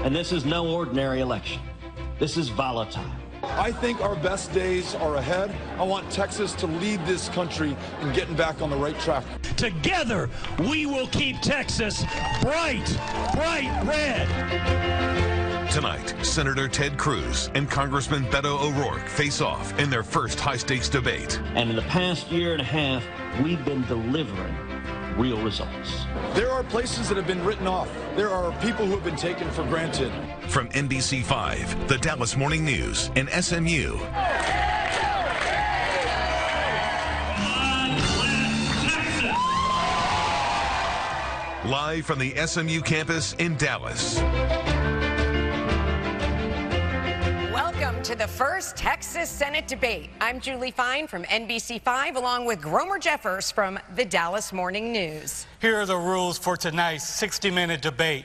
And this is no ordinary election. This is volatile. I think our best days are ahead. I want Texas to lead this country in getting back on the right track. Together, we will keep Texas bright, bright red. Tonight, Senator Ted Cruz and Congressman Beto O'Rourke face off in their first high-stakes debate. And in the past year and a half, we've been delivering real results. There are places that have been written off. There are people who have been taken for granted. From NBC5, the Dallas Morning News, and SMU. Live from the SMU campus in Dallas. Welcome to the first Texas Senate debate. I'm Julie Fine from NBC5, along with Gromer Jeffers from the Dallas Morning News. Here are the rules for tonight's 60-minute debate.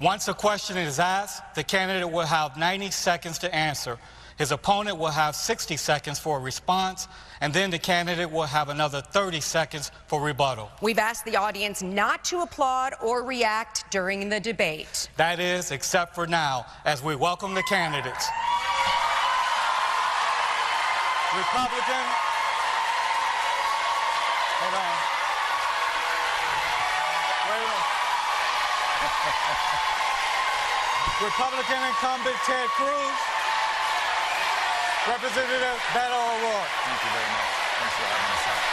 Once a question is asked, the candidate will have 90 seconds to answer. His opponent will have 60 seconds for a response, and then the candidate will have another 30 seconds for rebuttal. We've asked the audience not to applaud or react during the debate. That is, except for now, as we welcome the candidates. Republican. Hold on. Wait a minute. Republican incumbent Ted Cruz. Representative Beto O'Rourke. Thank you very much. Thanks for having us out.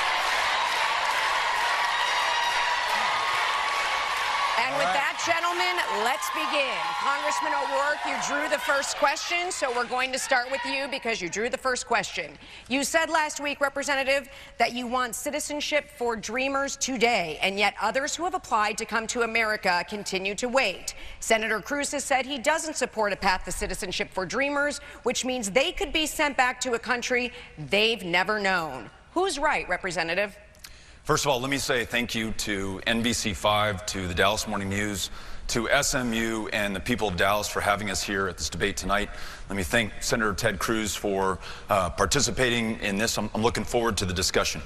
And with that, gentlemen, let's begin. Congressman O'Rourke, you drew the first question, so we're going to start with you because you drew the first question. You said last week, Representative, that you want citizenship for dreamers today, and yet others who have applied to come to America continue to wait. Senator Cruz has said he doesn't support a path to citizenship for dreamers, which means they could be sent back to a country they've never known. Who's right, Representative? First of all, let me say thank you to NBC5, to the Dallas Morning News, to SMU and the people of Dallas for having us here at this debate tonight. Let me thank Senator Ted Cruz for participating in this. I'm looking forward to the discussion.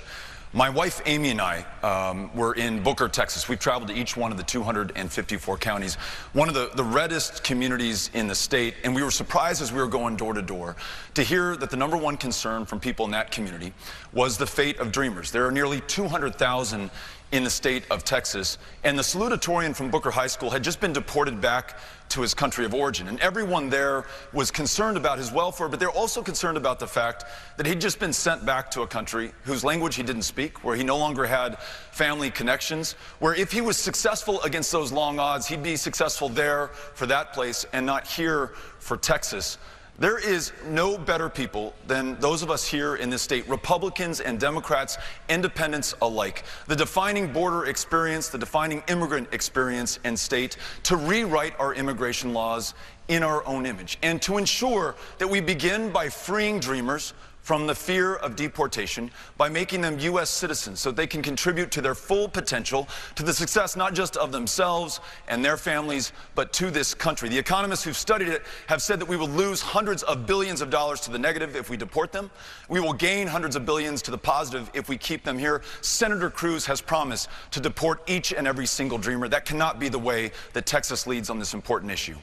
My wife, Amy, and I were in Booker, Texas. We've traveled to each one of the 254 counties, one of the reddest communities in the state, and we were surprised as we were going door to door to hear that the #1 concern from people in that community was the fate of dreamers. There are nearly 200,000 in the state of Texas, and the salutatorian from Booker High School had just been deported back to his country of origin, and everyone there was concerned about his welfare, but they're also concerned about the fact that he'd just been sent back to a country whose language he didn't speak, where he no longer had family connections, where if he was successful against those long odds, he'd be successful there for that place and not here for Texas. There is no better people than those of us here in this state, Republicans and Democrats, independents alike. The defining border experience, the defining immigrant experience in state, to rewrite our immigration laws in our own image, and to ensure that we begin by freeing dreamers from the fear of deportation by making them U.S. citizens so they can contribute to their full potential, to the success not just of themselves and their families, but to this country. The economists who've studied it have said that we will lose hundreds of billions of dollars to the negative if we deport them. We will gain hundreds of billions to the positive if we keep them here. Senator Cruz has promised to deport each and every single dreamer. That cannot be the way that Texas leads on this important issue.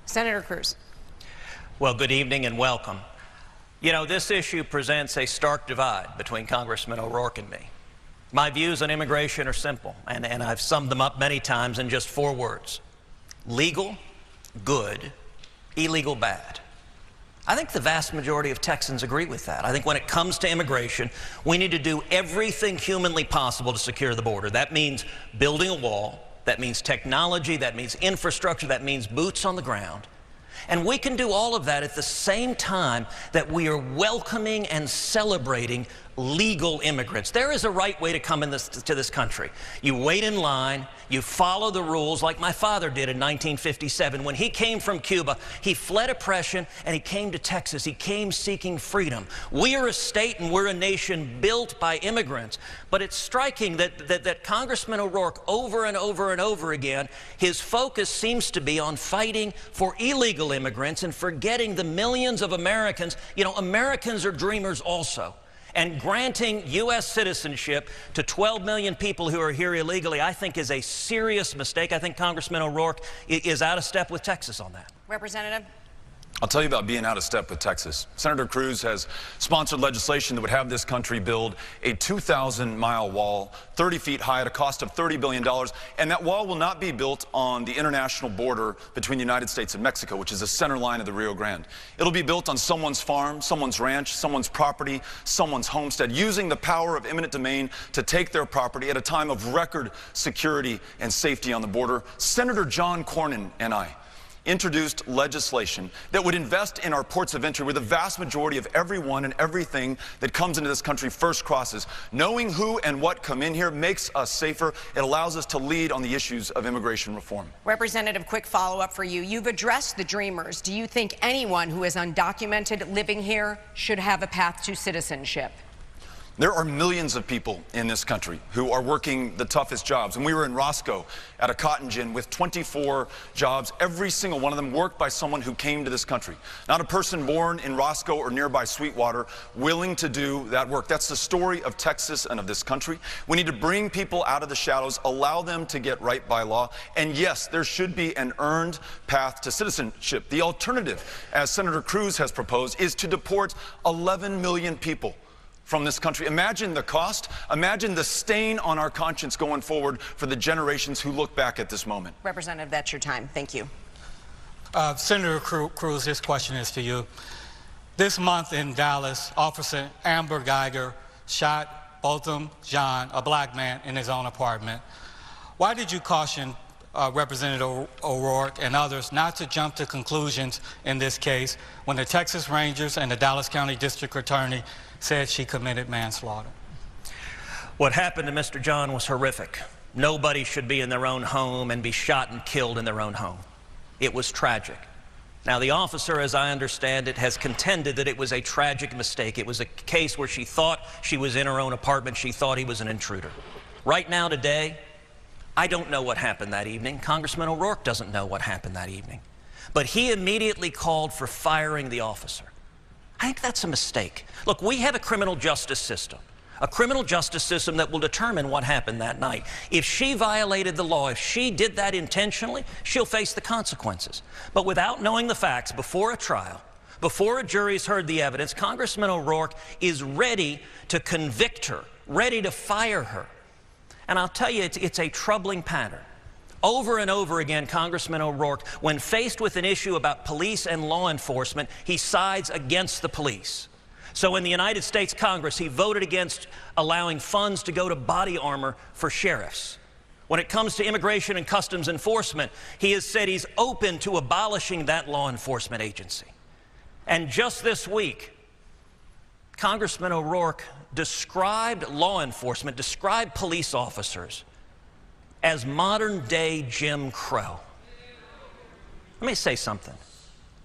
Senator Cruz. Well, good evening and welcome. You know, this issue presents a stark divide between Congressman O'Rourke and me. My views on immigration are simple, and I've summed them up many times in just 4 words. Legal, good, illegal, bad. I think the vast majority of Texans agree with that. I think when it comes to immigration, we need to do everything humanly possible to secure the border. That means building a wall, that means technology, that means infrastructure, that means boots on the ground. And we can do all of that at the same time that we are welcoming and celebrating legal immigrants. There is a right way to come to this country. You wait in line, you follow the rules like my father did in 1957. When he came from Cuba, he fled oppression and he came to Texas. He came seeking freedom. We are a state and we're a nation built by immigrants. But it's striking that Congressman O'Rourke over and over and over again, his focus seems to be on fighting for illegal immigrants and forgetting the millions of Americans. You know, Americans are dreamers also. And granting U.S. citizenship to 12 million people who are here illegally, I think, is a serious mistake. I think Congressman O'Rourke is out of step with Texas on that. Representative? I'll tell you about being out of step with Texas. Senator Cruz has sponsored legislation that would have this country build a 2,000-mile wall, 30 feet high, at a cost of $30 billion. And that wall will not be built on the international border between the United States and Mexico, which is the center line of the Rio Grande. It'll be built on someone's farm, someone's ranch, someone's property, someone's homestead, using the power of eminent domain to take their property at a time of record security and safety on the border. Senator John Cornyn and I introduced legislation that would invest in our ports of entry, where the vast majority of everyone and everything that comes into this country first crosses. Knowing who and what come in here makes us safer. It allows us to lead on the issues of immigration reform. Representative, quick follow-up for you. You've addressed the dreamers. Do you think anyone who is undocumented living here should have a path to citizenship? There are millions of people in this country who are working the toughest jobs. And we were in Roscoe at a cotton gin with 24 jobs. Every single one of them worked by someone who came to this country. Not a person born in Roscoe or nearby Sweetwater willing to do that work. That's the story of Texas and of this country. We need to bring people out of the shadows, allow them to get right by law. And yes, there should be an earned path to citizenship. The alternative, as Senator Cruz has proposed, is to deport 11 million people from this country. Imagine the cost. Imagine the stain on our conscience going forward for the generations who look back at this moment. Representative, that's your time. Thank you. Senator Cruz, this question is to you. This month in Dallas, Officer Amber Geiger shot Botham Jean, a black man, in his own apartment. Why did you caution Representative O'Rourke and others not to jump to conclusions in this case when the Texas Rangers and the Dallas County District Attorney said she committed manslaughter? What happened to Mr. John was horrific. Nobody should be in their own home and be shot and killed in their own home. It was tragic. Now, the officer, as I understand it, has contended that it was a tragic mistake. It was a case where she thought she was in her own apartment. She thought he was an intruder. Right now, today, I don't know what happened that evening. Congressman O'Rourke doesn't know what happened that evening. But he immediately called for firing the officer. I think that's a mistake. Look, we have a criminal justice system that will determine what happened that night. If she violated the law, if she did that intentionally, she'll face the consequences. But without knowing the facts before a trial, before a jury's heard the evidence, Congressman O'Rourke is ready to convict her, ready to fire her. And I'll tell you, it's a troubling pattern. Over and over again, Congressman O'Rourke, when faced with an issue about police and law enforcement, he sides against the police. So in the United States Congress, he voted against allowing funds to go to body armor for sheriffs. When it comes to immigration and customs enforcement, he has said he's open to abolishing that law enforcement agency. And just this week, Congressman O'Rourke described law enforcement, described police officers as modern-day Jim Crow. Let me say something.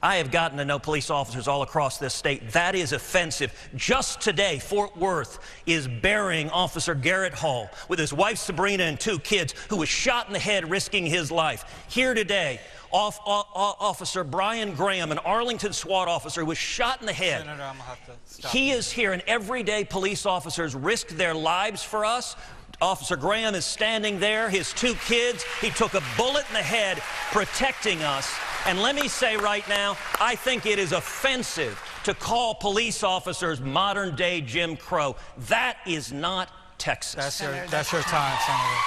I have gotten to know police officers all across this state. That is offensive. Just today, Fort Worth is burying Officer Garrett Hall with his wife Sabrina and 2 kids, who was shot in the head risking his life. Here today, Officer Brian Graham, an Arlington SWAT officer, who was shot in the head. Senator, I'm gonna have to stop. He is here, and everyday police officers risk their lives for us. Officer Graham is standing there, his 2 kids. He took a bullet in the head protecting us. And let me say right now, I think it is offensive to call police officers modern-day Jim Crow. That is not Texas. That's your time, Senator.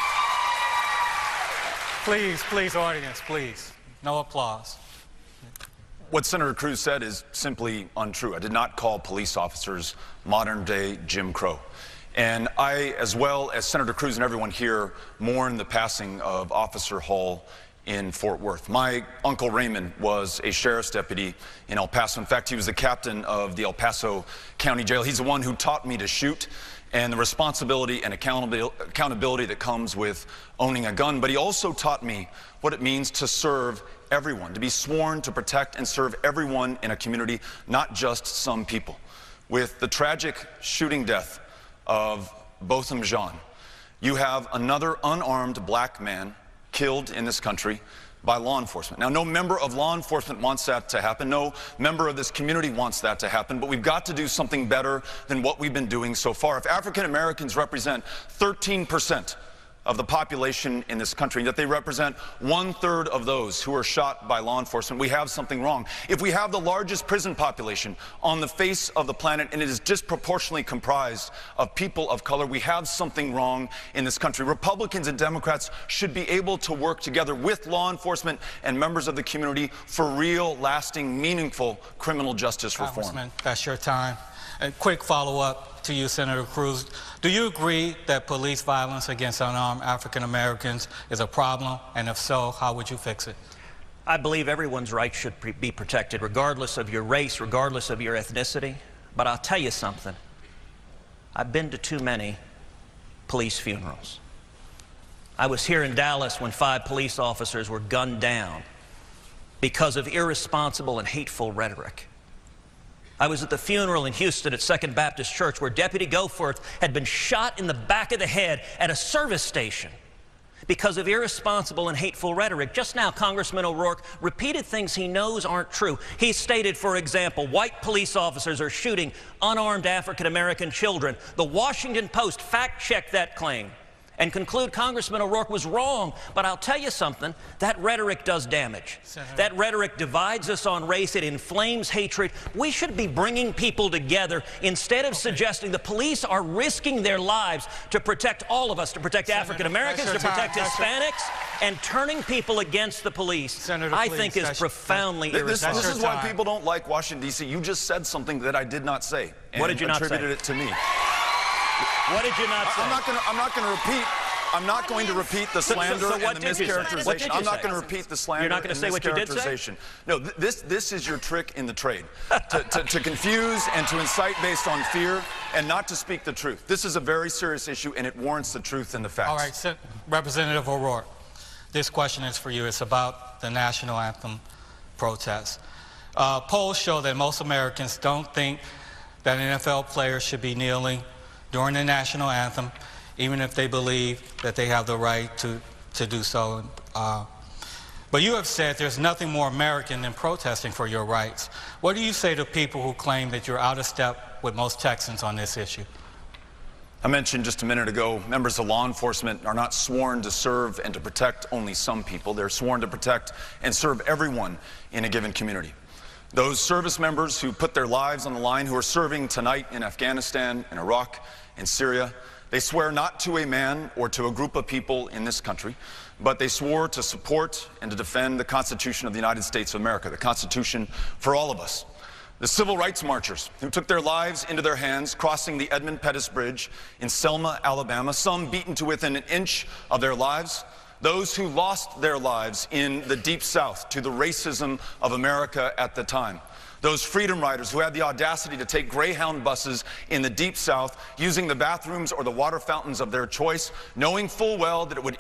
Please, audience, please. No applause. What Senator Cruz said is simply untrue. I did not call police officers modern-day Jim Crow. And I, as well as Senator Cruz and everyone here, mourn the passing of Officer Hall in Fort Worth. My Uncle Raymond was a sheriff's deputy in El Paso. In fact, he was the captain of the El Paso County Jail. He's the one who taught me to shoot and the responsibility and accountability that comes with owning a gun. But he also taught me what it means to serve everyone, to be sworn to protect and serve everyone in a community, not just some people. With the tragic shooting death of Botham Jean, you have another unarmed black man killed in this country by law enforcement. Now, no member of law enforcement wants that to happen. No member of this community wants that to happen, but we've got to do something better than what we've been doing so far. If African Americans represent 13% of the population in this country, yet they represent 1/3 of those who are shot by law enforcement, we have something wrong. If we have the largest prison population on the face of the planet and it is disproportionately comprised of people of color, we have something wrong in this country. Republicans and Democrats should be able to work together with law enforcement and members of the community for real, lasting, meaningful criminal justice reform. Congressman, that's your time. A quick follow-up to you, Senator Cruz. Do you agree that police violence against unarmed African Americans is a problem? And if so, how would you fix it? I believe everyone's rights should be protected, regardless of your race, regardless of your ethnicity. But I'll tell you something. I've been to too many police funerals. I was here in Dallas when 5 police officers were gunned down because of irresponsible and hateful rhetoric. I was at the funeral in Houston at Second Baptist Church where Deputy Goforth had been shot in the back of the head at a service station because of irresponsible and hateful rhetoric. Just now, Congressman O'Rourke repeated things he knows aren't true. He stated, for example, white police officers are shooting unarmed African-American children. The Washington Post fact-checked that claim and conclude Congressman O'Rourke was wrong. But I'll tell you something, that rhetoric does damage. Senator. That rhetoric divides us on race. It inflames hatred. We should be bringing people together instead of suggesting the police are risking their lives to protect all of us, to protect African Americans, to protect Hispanics, and turning people against the police, Senator, I think is profoundly irresponsible. This is why people don't like Washington, D.C. You just said something that I did not say. And What did you not say? Attributed it to me. What did you not say? I'm not going to repeat the slander and the mischaracterization. I'm not going to repeat the slander. You're not going to say what you did say? No, this is your trick in the trade. to confuse and to incite based on fear and not to speak the truth. This is a very serious issue and it warrants the truth and the facts. All right, Representative O'Rourke, this question is for you. It's about the national anthem protest. Polls show that most Americans don't think that NFL players should be kneeling during the national anthem, even if they believe that they have the right to do so. But you have said there's nothing more American than protesting for your rights. What do you say to people who claim that you're out of step with most Texans on this issue? I mentioned just a minute ago, members of law enforcement are not sworn to serve and to protect only some people. They're sworn to protect and serve everyone in a given community. Those service members who put their lives on the line, who are serving tonight in Afghanistan, in Iraq, in Syria, they swear not to a man or to a group of people in this country, but they swore to support and to defend the Constitution of the United States of America, the Constitution for all of us. The civil rights marchers who took their lives into their hands crossing the Edmund Pettus Bridge in Selma, Alabama, some beaten to within an inch of their lives. Those who lost their lives in the Deep South to the racism of America at the time. Those freedom riders who had the audacity to take Greyhound buses in the Deep South, using the bathrooms or the water fountains of their choice, knowing full well that it would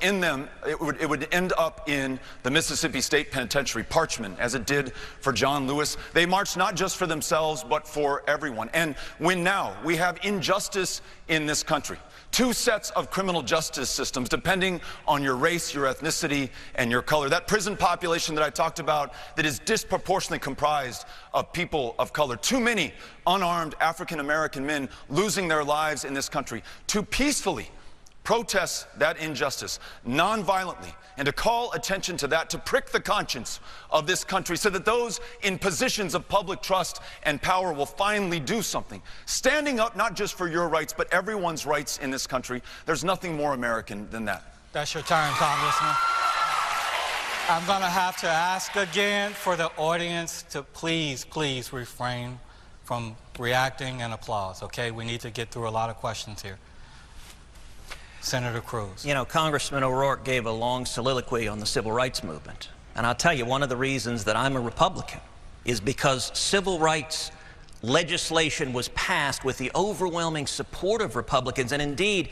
end up in the Mississippi State Penitentiary, Parchman, as it did for John Lewis. They marched not just for themselves, but for everyone. And when now we have injustice in this country, 2 sets of criminal justice systems depending on your race, your ethnicity, and your color. That prison population that I talked about that is disproportionately comprised of people of color. Too many unarmed African-American men losing their lives in this country. To peacefully protest that injustice non-violently and to call attention to that, to prick the conscience of this country so that those in positions of public trust and power will finally do something. Standing up not just for your rights, but everyone's rights in this country. There's nothing more American than that. That's your time, Congressman. I'm going to have to ask again for the audience to please refrain from reacting and applause, okay? We need to get through a lot of questions here. Senator Cruz. You know, Congressman O'Rourke gave a long soliloquy on the civil rights movement. And I'll tell you, one of the reasons that I'm a Republican is because civil rights legislation was passed with the overwhelming support of Republicans. And indeed,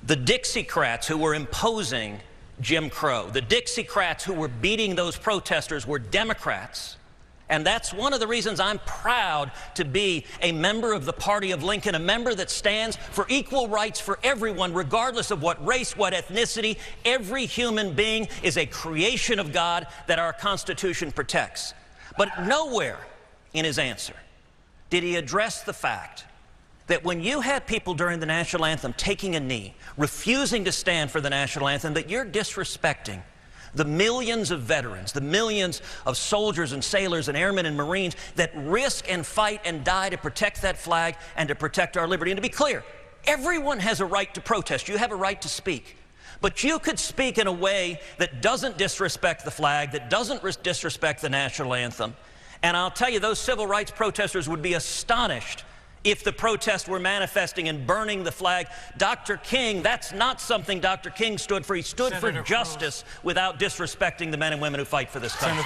the Dixiecrats who were imposing Jim Crow, the Dixiecrats who were beating those protesters were Democrats. And that's one of the reasons I'm proud to be a member of the Party of Lincoln, a member that stands for equal rights for everyone, regardless of what race, what ethnicity. Every human being is a creation of God that our Constitution protects. But nowhere in his answer did he address the fact that when you had people during the national anthem taking a knee, refusing to stand for the national anthem, that you're disrespecting the millions of veterans, the millions of soldiers and sailors and airmen and Marines that risk and fight and die to protect that flag and to protect our liberty. And to be clear, everyone has a right to protest. You have a right to speak. But you could speak in a way that doesn't disrespect the flag, that doesn't disrespect the national anthem. And I'll tell you, those civil rights protesters would be astonished if the protests were manifesting and burning the flag. Dr. King, that's not something Dr. King stood for. He stood for justice without disrespecting the men and women who fight for this country.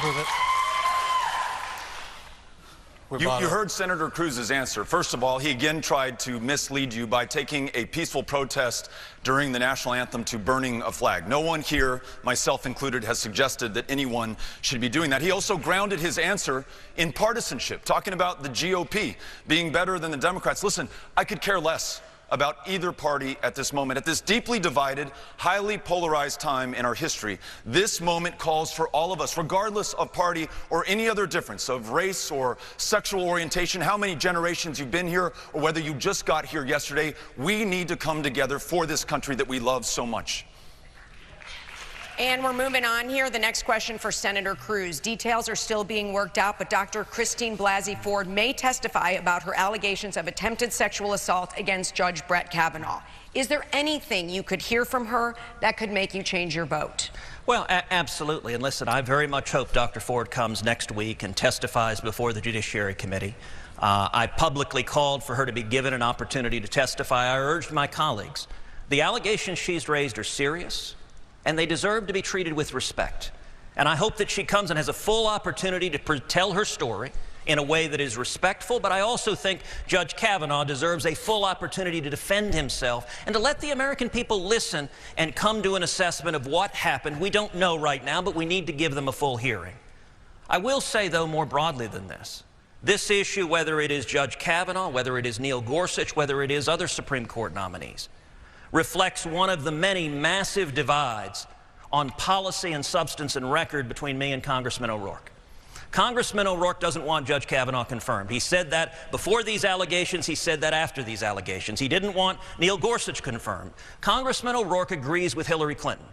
You heard Senator Cruz's answer. First of all, he again tried to mislead you by taking a peaceful protest during the national anthem to burning a flag. No one here, myself included, has suggested that anyone should be doing that. He also grounded his answer in partisanship, talking about the GOP being better than the Democrats. Listen, I could care less about either party at this moment. At this deeply divided, highly polarized time in our history, this moment calls for all of us, regardless of party or any other difference of race or sexual orientation, how many generations you've been here, or whether you just got here yesterday. We need to come together for this country that we love so much. And we're moving on here. The next question for Senator Cruz. Details are still being worked out, but Dr. Christine Blasey Ford may testify about her allegations of attempted sexual assault against Judge Brett Kavanaugh. Is there anything you could hear from her that could make you change your vote? Well, absolutely. And listen, I very much hope Dr. Ford comes next week and testifies before the Judiciary Committee. I publicly called for her to be given an opportunity to testify. I urged my colleagues. The allegations she's raised are serious, and they deserve to be treated with respect. And I hope that she comes and has a full opportunity to tell her story in a way that is respectful, but I also think Judge Kavanaugh deserves a full opportunity to defend himself and to let the American people listen and come to an assessment of what happened. We don't know right now, but we need to give them a full hearing. I will say, though, more broadly than this issue, whether it is Judge Kavanaugh, whether it is Neil Gorsuch, whether it is other Supreme Court nominees, reflects one of the many massive divides on policy and substance and record between me and Congressman O'Rourke. Congressman O'Rourke doesn't want Judge Kavanaugh confirmed. He said that before these allegations. He said that after these allegations. He didn't want Neil Gorsuch confirmed. Congressman O'Rourke agrees with Hillary Clinton.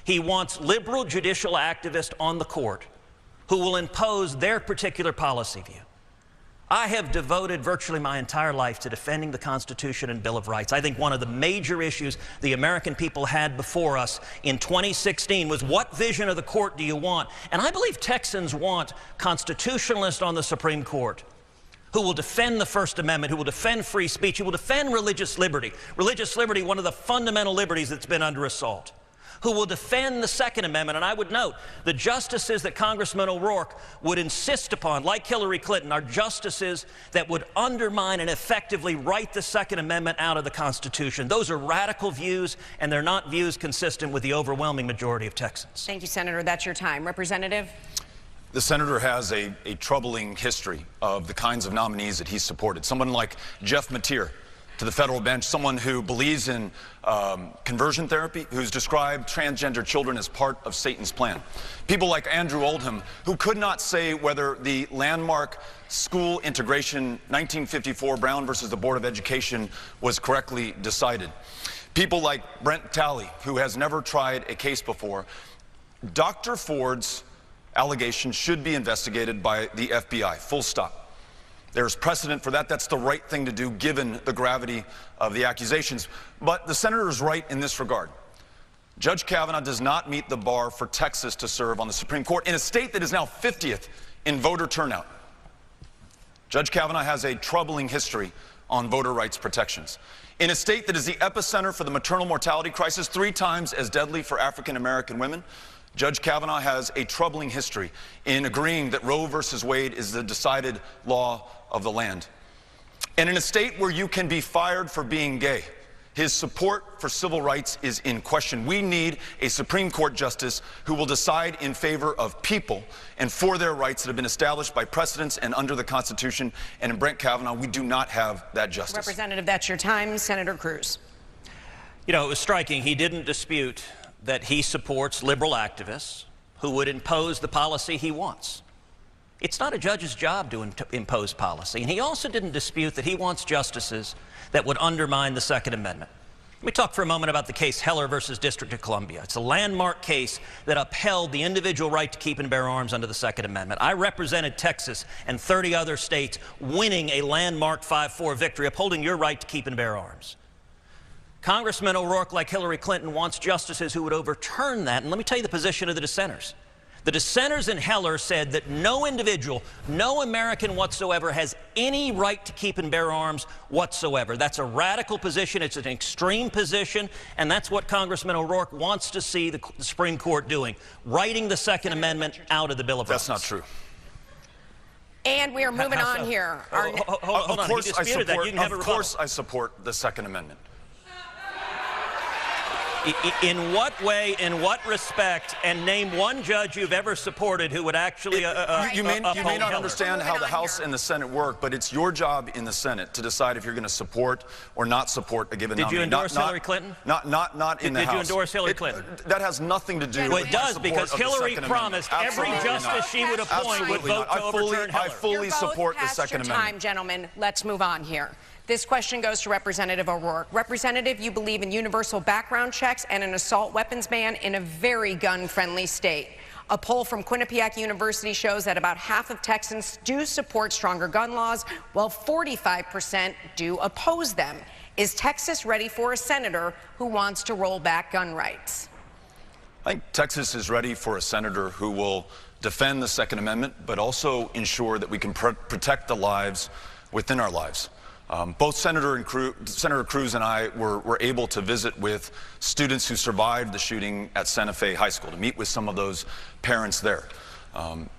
He wants liberal judicial activists on the court who will impose their particular policy view. I have devoted virtually my entire life to defending the Constitution and Bill of Rights. I think one of the major issues the American people had before us in 2016 was, what vision of the court do you want? And I believe Texans want constitutionalists on the Supreme Court who will defend the First Amendment, who will defend free speech, who will defend religious liberty. Religious liberty, one of the fundamental liberties that's been under assault. Who will defend the Second Amendment. And I would note, the justices that Congressman O'Rourke would insist upon, like Hillary Clinton, are justices that would undermine and effectively write the Second Amendment out of the Constitution. Those are radical views, and they're not views consistent with the overwhelming majority of Texans. Thank you, Senator. That's your time. Representative? The senator has a troubling history of the kinds of nominees that he's supported. Someone like Jeff Mateer to the federal bench, someone who believes in conversion therapy, who's described transgender children as part of Satan's plan. People like Andrew Oldham, who could not say whether the landmark school integration 1954 Brown versus the Board of Education was correctly decided. People like Brent Talley, who has never tried a case before. Dr. Ford's allegations should be investigated by the FBI, full stop. There's precedent for that. That's the right thing to do given the gravity of the accusations. But the senator is right in this regard. Judge Kavanaugh does not meet the bar for Texas to serve on the Supreme Court in a state that is now 50th in voter turnout. Judge Kavanaugh has a troubling history on voter rights protections. In a state that is the epicenter for the maternal mortality crisis, 3 times as deadly for African American women, Judge Kavanaugh has a troubling history in agreeing that Roe versus Wade is the decided law of the land. And in a state where you can be fired for being gay, His support for civil rights is in question. We need a Supreme Court justice who will decide in favor of people and for their rights that have been established by precedents and under the Constitution. And in Brett Kavanaugh, we do not have that justice. Representative, that's your time. Senator Cruz. You know, it was striking. He didn't dispute that he supports liberal activists who would impose the policy he wants. It's not a judge's job to impose policy. And he also didn't dispute that he wants justices that would undermine the Second Amendment. Let me talk for a moment about the case Heller versus District of Columbia. It's a landmark case that upheld the individual right to keep and bear arms under the Second Amendment. I represented Texas and 30 other states winning a landmark 5-4 victory, upholding your right to keep and bear arms. Congressman O'Rourke, like Hillary Clinton, wants justices who would overturn that. And let me tell you the position of the dissenters. The dissenters in Heller said that no individual, no American whatsoever has any right to keep and bear arms whatsoever. That's a radical position. It's an extreme position. And that's what Congressman O'Rourke wants to see the Supreme Court doing, writing the Second Amendment out of the Bill of Rights. That's not true. And we are moving on here. Hold on. He disputed that. You can have a rebuttal. Of course I support the Second Amendment. In what way, in what respect, and name one judge you've ever supported who would actually you may not Heller. understand how the House and the Senate work, but it's your job in the Senate to decide if you're going to support or not support a given nominee. Did you endorse Hillary Clinton? Not in the House. Did you endorse Hillary Clinton? That has nothing to do with it does, because Hillary Second promised every justice she would appoint would vote to overturn Heller. I fully support the Second Amendment. Time, gentlemen. Let's move on here. This question goes to Representative O'Rourke. Representative, you believe in universal background checks and an assault weapons ban in a very gun-friendly state. A poll from Quinnipiac University shows that about half of Texans do support stronger gun laws, while 45% do oppose them. Is Texas ready for a senator who wants to roll back gun rights? I think Texas is ready for a senator who will defend the Second Amendment, but also ensure that we can protect the lives within our lives. Both Senator Cruz and I were able to visit with students who survived the shooting at Santa Fe High School, to meet with some of those parents there.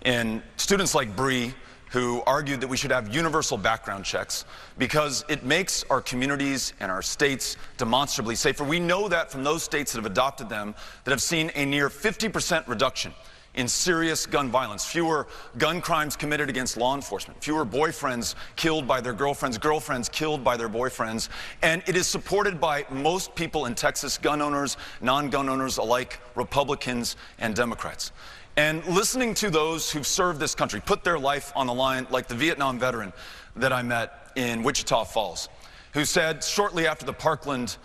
And students like Bree, who argued that we should have universal background checks because it makes our communities and our states demonstrably safer. We know that from those states that have adopted them, that have seen a near 50% reduction in serious gun violence, fewer gun crimes committed against law enforcement, fewer boyfriends killed by their girlfriends, girlfriends killed by their boyfriends. And it is supported by most people in Texas, gun owners, non-gun owners alike, Republicans and Democrats. And listening to those who've served this country, put their life on the line, like the Vietnam veteran that I met in Wichita Falls, who said shortly after the Parkland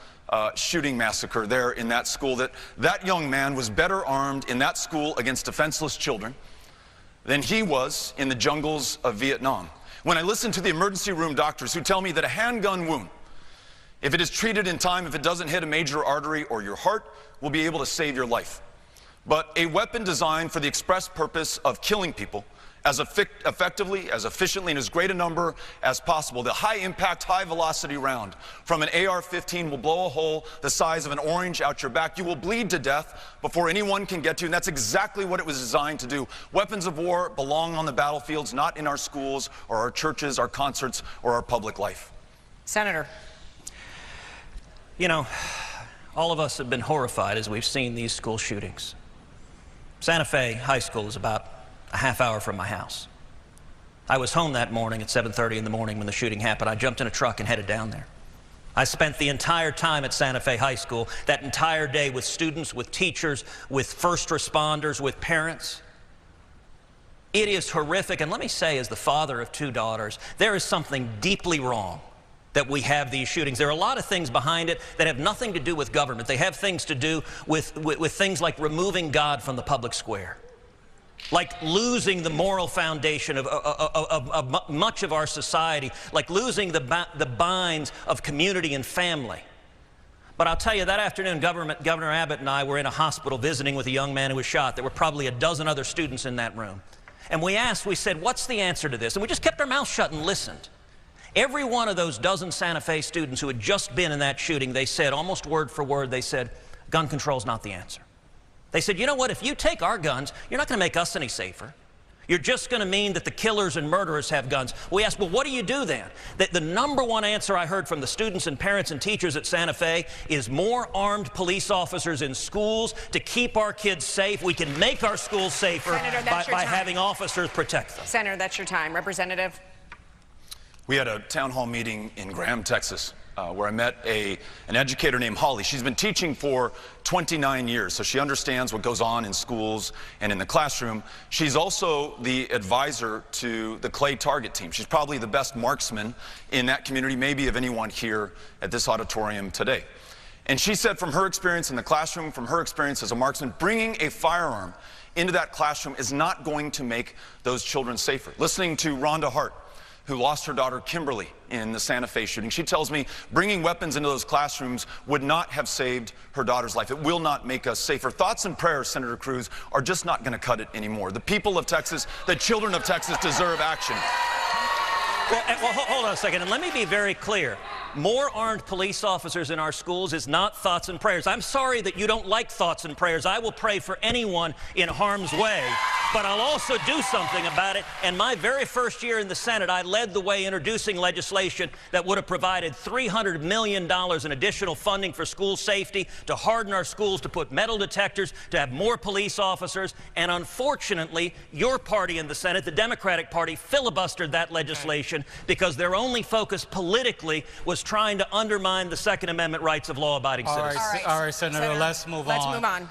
shooting massacre there in that school that young man was better armed in that school against defenseless children than he was in the jungles of Vietnam. When I listen to the emergency room doctors who tell me that a handgun wound, if it is treated in time, if it doesn't hit a major artery or your heart, will be able to save your life. But a weapon designed for the express purpose of killing people as effectively, as efficiently, and as great a number as possible. The high-impact, high-velocity round from an AR-15 will blow a hole the size of an orange out your back. You will bleed to death before anyone can get to you, and that's exactly what it was designed to do. Weapons of war belong on the battlefields, not in our schools or our churches, our concerts, or our public life. Senator. You know, all of us have been horrified as we've seen these school shootings. Santa Fe High School is about a half hour from my house. I was home that morning at 7:30 in the morning when the shooting happened. I jumped in a truck and headed down there. I spent the entire time at Santa Fe High School, that entire day, with students, with teachers, with first responders, with parents. It is horrific, and let me say, as the father of 2 daughters, there is something deeply wrong that we have these shootings. There are a lot of things behind it that have nothing to do with government. They have things to do with things like removing God from the public square, like losing the moral foundation of much of our society, like losing the binds of community and family. But I'll tell you, that afternoon, Governor Abbott and I were in a hospital visiting with a young man who was shot. There were probably a dozen other students in that room. And we said, what's the answer to this? And we just kept our mouths shut and listened. Every one of those dozen Santa Fe students who had just been in that shooting, they said, almost word for word, they said, gun control's not the answer. They said, you know what, if you take our guns, you're not going to make us any safer. You're just going to mean that the killers and murderers have guns. We asked, well, what do you do then? The number one answer I heard from the students and parents and teachers at Santa Fe is more armed police officers in schools to keep our kids safe. We can make our schools safer by having officers protect them. Senator, that's your time. Representative? We had a town hall meeting in Graham, Texas, where I met an educator named Holly. She's been teaching for 29 years, so she understands what goes on in schools and in the classroom. She's also the advisor to the Clay Target team. She's probably the best marksman in that community, maybe of anyone here at this auditorium today. And she said from her experience in the classroom, from her experience as a marksman, bringing a firearm into that classroom is not going to make those children safer. Listening to Rhonda Hart, who lost her daughter Kimberly in the Santa Fe shooting, she tells me bringing weapons into those classrooms would not have saved her daughter's life. It will not make us safer. Thoughts and prayers, Senator Cruz, are just not going to cut it anymore. The people of Texas, the children of Texas deserve action. Well, hold on a second, and let me be very clear. More armed police officers in our schools is not thoughts and prayers. I'm sorry that you don't like thoughts and prayers. I will pray for anyone in harm's way, but I'll also do something about it. And my very first year in the Senate, I led the way introducing legislation that would have provided $300 million in additional funding for school safety, to harden our schools, to put metal detectors, to have more police officers. And unfortunately, your party in the Senate, the Democratic Party, filibustered that legislation because their only focus politically was trying to undermine the Second Amendment rights of law-abiding citizens. All right, Senator, let's move on. Let's move on.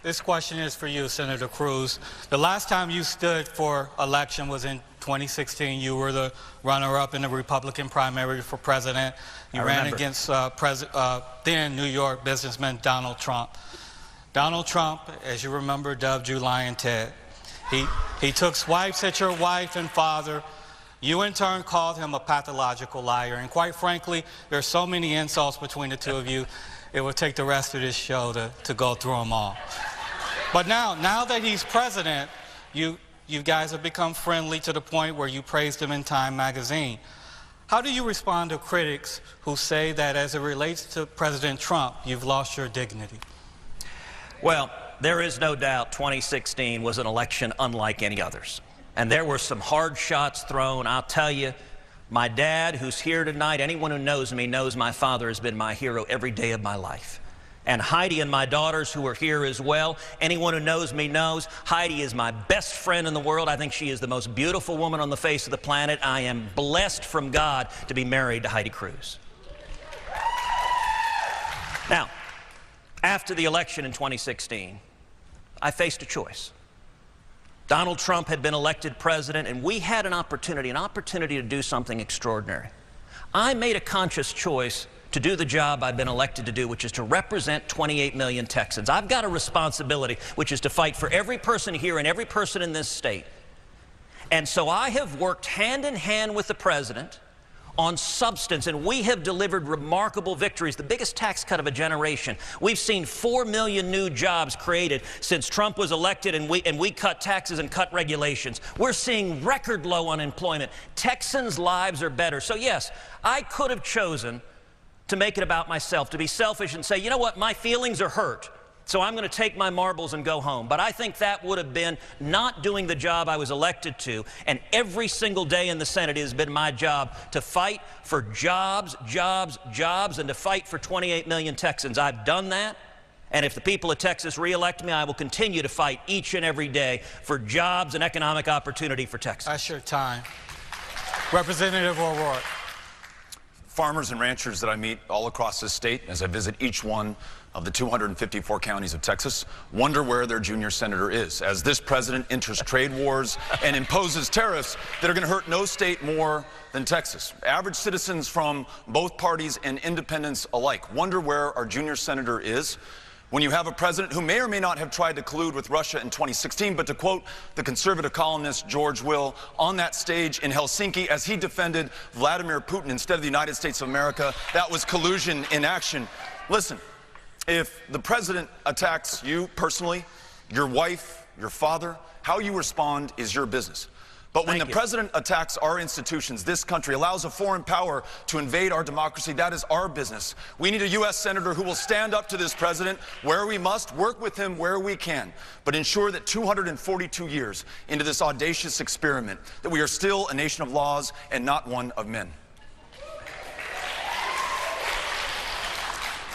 This question is for you, Senator Cruz. The last time you stood for election was in 2016. You were the runner-up in the Republican primary for president. You ran against then New York businessman Donald Trump. Donald Trump, as you remember, dubbed you Lion Ted. He took swipes at your wife and father. You, in turn, called him a pathological liar. And quite frankly, there's so many insults between the two of you, it would take the rest of this show to go through them all. But now that he's president, you guys have become friendly to the point where you praised him in Time magazine. How do you respond to critics who say that as it relates to President Trump, you've lost your dignity? Well, there is no doubt 2016 was an election unlike any others. And there were some hard shots thrown. I'll tell you, my dad, who's here tonight, anyone who knows me knows my father has been my hero every day of my life. And Heidi and my daughters, who are here as well, anyone who knows me knows Heidi is my best friend in the world. I think she is the most beautiful woman on the face of the planet. I am blessed from God to be married to Heidi Cruz. Now, after the election in 2016, I faced a choice. Donald Trump had been elected president, and we had an opportunity to do something extraordinary. I made a conscious choice to do the job I've been elected to do, which is to represent 28 million Texans. I've got a responsibility, which is to fight for every person here and every person in this state. And so I have worked hand in hand with the president on substance, and we have delivered remarkable victories, the biggest tax cut of a generation. We've seen 4 million new jobs created since Trump was elected, and we cut taxes and cut regulations. We're seeing record low unemployment. Texans' lives are better. So yes, I could have chosen to make it about myself, to be selfish and say, you know what, my feelings are hurt, so I'm going to take my marbles and go home. But I think that would have been not doing the job I was elected to. And every single day in the Senate, it has been my job to fight for jobs, jobs, jobs, and to fight for 28 million Texans. I've done that. And if the people of Texas re-elect me, I will continue to fight each and every day for jobs and economic opportunity for Texas. That's your time. Representative O'Rourke. Farmers and ranchers that I meet all across this state as I visit each one of the 254 counties of Texas wonder where their junior senator is as this president enters trade wars and imposes tariffs that are going to hurt no state more than Texas. Average citizens from both parties and independents alike wonder where our junior senator is when you have a president who may or may not have tried to collude with Russia in 2016, but to quote the conservative columnist George Will on that stage in Helsinki as he defended Vladimir Putin instead of the United States of America, that was collusion in action. Listen, if the president attacks you personally, your wife, your father, how you respond is your business. But when the president attacks our institutions, this country, allows a foreign power to invade our democracy, that is our business. We need a U.S. senator who will stand up to this president where we must, work with him where we can, but ensure that 242 years into this audacious experiment, that we are still a nation of laws and not one of men.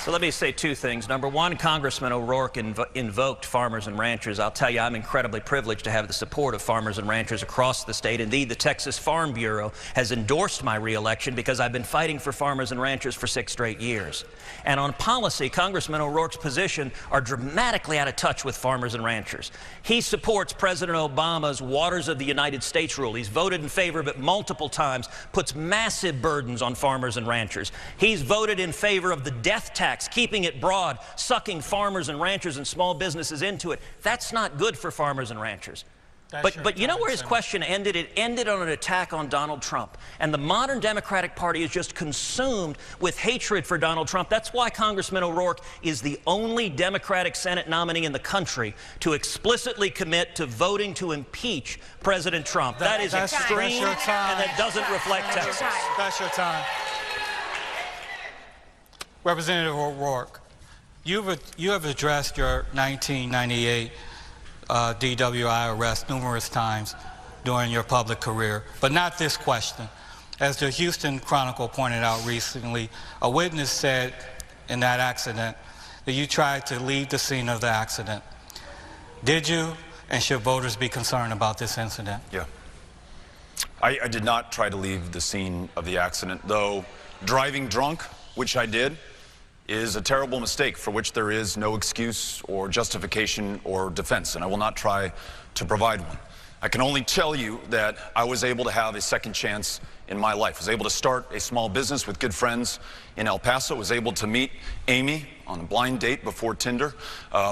So let me say two things. Number one, Congressman O'Rourke invoked farmers and ranchers. I'll tell you, I'm incredibly privileged to have the support of farmers and ranchers across the state. Indeed, the Texas Farm Bureau has endorsed my reelection because I've been fighting for farmers and ranchers for 6 straight years. And on policy, Congressman O'Rourke's position are dramatically out of touch with farmers and ranchers. He supports President Obama's Waters of the United States rule. He's voted in favor of it multiple times, puts massive burdens on farmers and ranchers. He's voted in favor of the death tax, keeping it broad, sucking farmers and ranchers and small businesses into it. That's not good for farmers and ranchers. But you know where his question ended? It ended on an attack on Donald Trump. And the modern Democratic Party is just consumed with hatred for Donald Trump. That's why Congressman O'Rourke is the only Democratic Senate nominee in the country to explicitly commit to voting to impeach President Trump. That is extreme, and that doesn't reflect Texas. That's your time. Representative O'Rourke, you have addressed your 1998 DWI arrest numerous times during your public career, but not this question. As the Houston Chronicle pointed out recently, a witness said in that accident that you tried to leave the scene of the accident. Did you, and should voters be concerned about this incident? Yeah. I did not try to leave the scene of the accident, though driving drunk, which I did, is a terrible mistake for which there is no excuse or justification or defense, and I will not try to provide one. I can only tell you that I was able to have a second chance in my life. I was able to start a small business with good friends in El Paso, was able to meet Amy on a blind date before Tinder,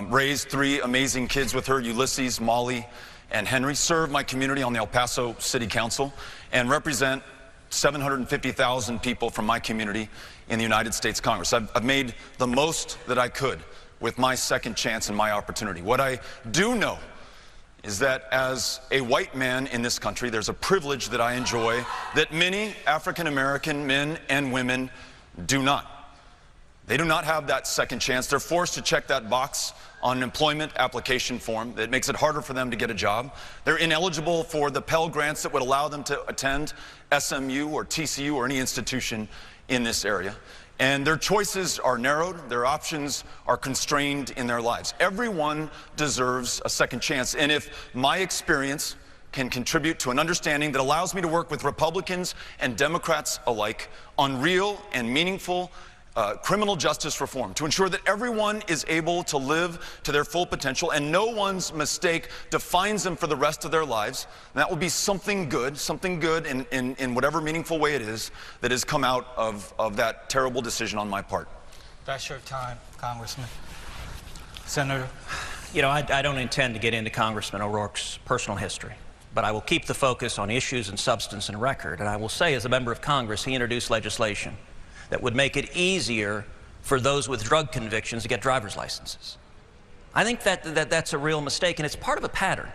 raised 3 amazing kids with her, Ulysses, Molly, and Henry, serve my community on the El Paso City Council, and represent 750,000 people from my community in the United States Congress. I've made the most that I could with my second chance and my opportunity. What I do know is that as a white man in this country, there's a privilege that I enjoy that many African-American men and women do not. They do not have that second chance. They're forced to check that box on an employment application form that makes it harder for them to get a job. They're ineligible for the Pell Grants that would allow them to attend SMU or TCU or any institution in this area. And their choices are narrowed, their options are constrained in their lives. Everyone deserves a second chance. And if my experience can contribute to an understanding that allows me to work with Republicans and Democrats alike on real and meaningful criminal justice reform to ensure that everyone is able to live to their full potential and no one's mistake defines them for the rest of their lives, and that will be something good in whatever meaningful way it is that has come out of that terrible decision on my part. That's your time, Congressman. Senator? You know, I don't intend to get into Congressman O'Rourke's personal history, but I will keep the focus on issues and substance and record. And I will say, as a member of Congress, he introduced legislation that would make it easier for those with drug convictions to get driver's licenses. I think that's a real mistake, and it's part of a pattern.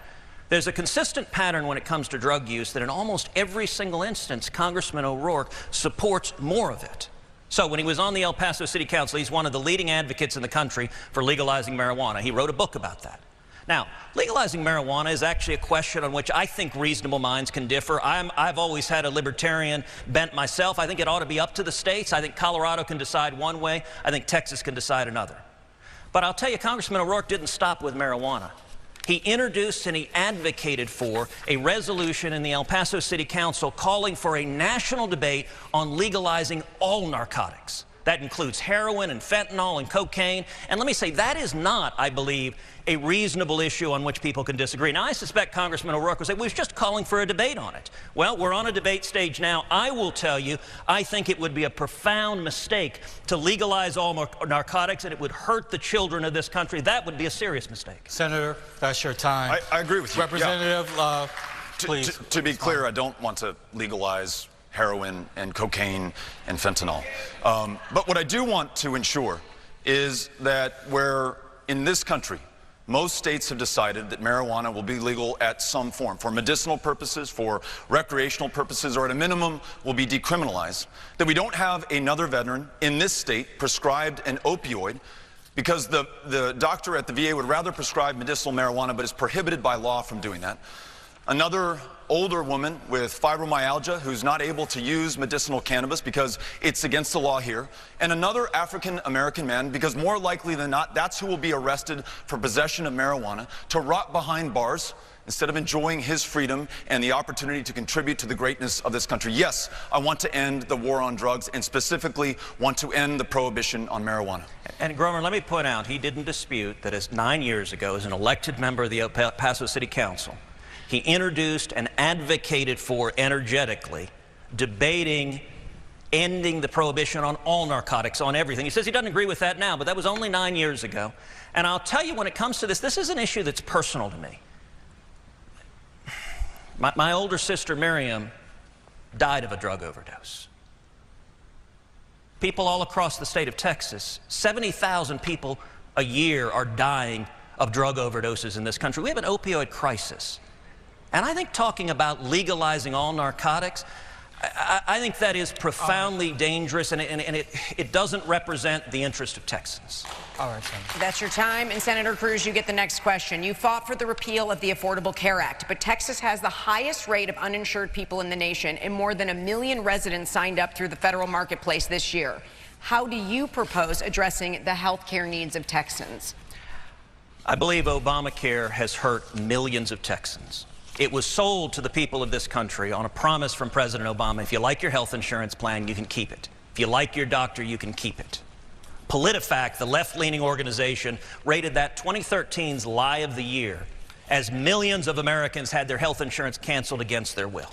There's a consistent pattern when it comes to drug use that in almost every single instance, Congressman O'Rourke supports more of it. So when he was on the El Paso City Council, he's one of the leading advocates in the country for legalizing marijuana. He wrote a book about that. Now, legalizing marijuana is actually a question on which I think reasonable minds can differ. I've always had a libertarian bent myself. I think it ought to be up to the states. I think Colorado can decide one way. I think Texas can decide another. But I'll tell you, Congressman O'Rourke didn't stop with marijuana. He introduced and he advocated for a resolution in the El Paso City Council calling for a national debate on legalizing all narcotics. That includes heroin and fentanyl and cocaine. And let me say, that is not, I believe, a reasonable issue on which people can disagree. Now, I suspect Congressman O'Rourke will say, well, he's just calling for a debate on it. Well, we're on a debate stage now. I will tell you, I think it would be a profound mistake to legalize all narcotics, and it would hurt the children of this country. That would be a serious mistake. Senator, that's your time. I agree with you. Representative, please. To be clear, I don't want to legalize heroin and cocaine and fentanyl. But what I do want to ensure is that where in this country most states have decided that marijuana will be legal at some form, for medicinal purposes, for recreational purposes, or at a minimum will be decriminalized, that we don't have another veteran in this state prescribed an opioid because the doctor at the VA would rather prescribe medicinal marijuana but is prohibited by law from doing that. Another older woman with fibromyalgia who's not able to use medicinal cannabis because it's against the law here. And another African-American man, because more likely than not, that's who will be arrested for possession of marijuana, to rot behind bars instead of enjoying his freedom and the opportunity to contribute to the greatness of this country. Yes, I want to end the war on drugs and specifically want to end the prohibition on marijuana. And Grover, let me point out, he didn't dispute that as 9 years ago, as an elected member of the El Paso City Council, he introduced and advocated for energetically debating ending the prohibition on all narcotics, on everything. He says he doesn't agree with that now, but that was only 9 years ago. And I'll tell you, when it comes to this is an issue that's personal to me. My older sister, Miriam, died of a drug overdose. People all across the state of Texas, 70,000 people a year are dying of drug overdoses in this country. We have an opioid crisis. And I think talking about legalizing all narcotics, I think that is profoundly dangerous, and it doesn't represent the interest of Texans. All right, Senator. That's your time. And Senator Cruz, you get the next question. You fought for the repeal of the Affordable Care Act, but Texas has the highest rate of uninsured people in the nation, and more than 1 million residents signed up through the federal marketplace this year. How do you propose addressing the health care needs of Texans? I believe Obamacare has hurt millions of Texans. It was sold to the people of this country on a promise from President Obama: if you like your health insurance plan, you can keep it. If you like your doctor, you can keep it. PolitiFact, the left-leaning organization, rated that 2013's lie of the year as millions of Americans had their health insurance canceled against their will.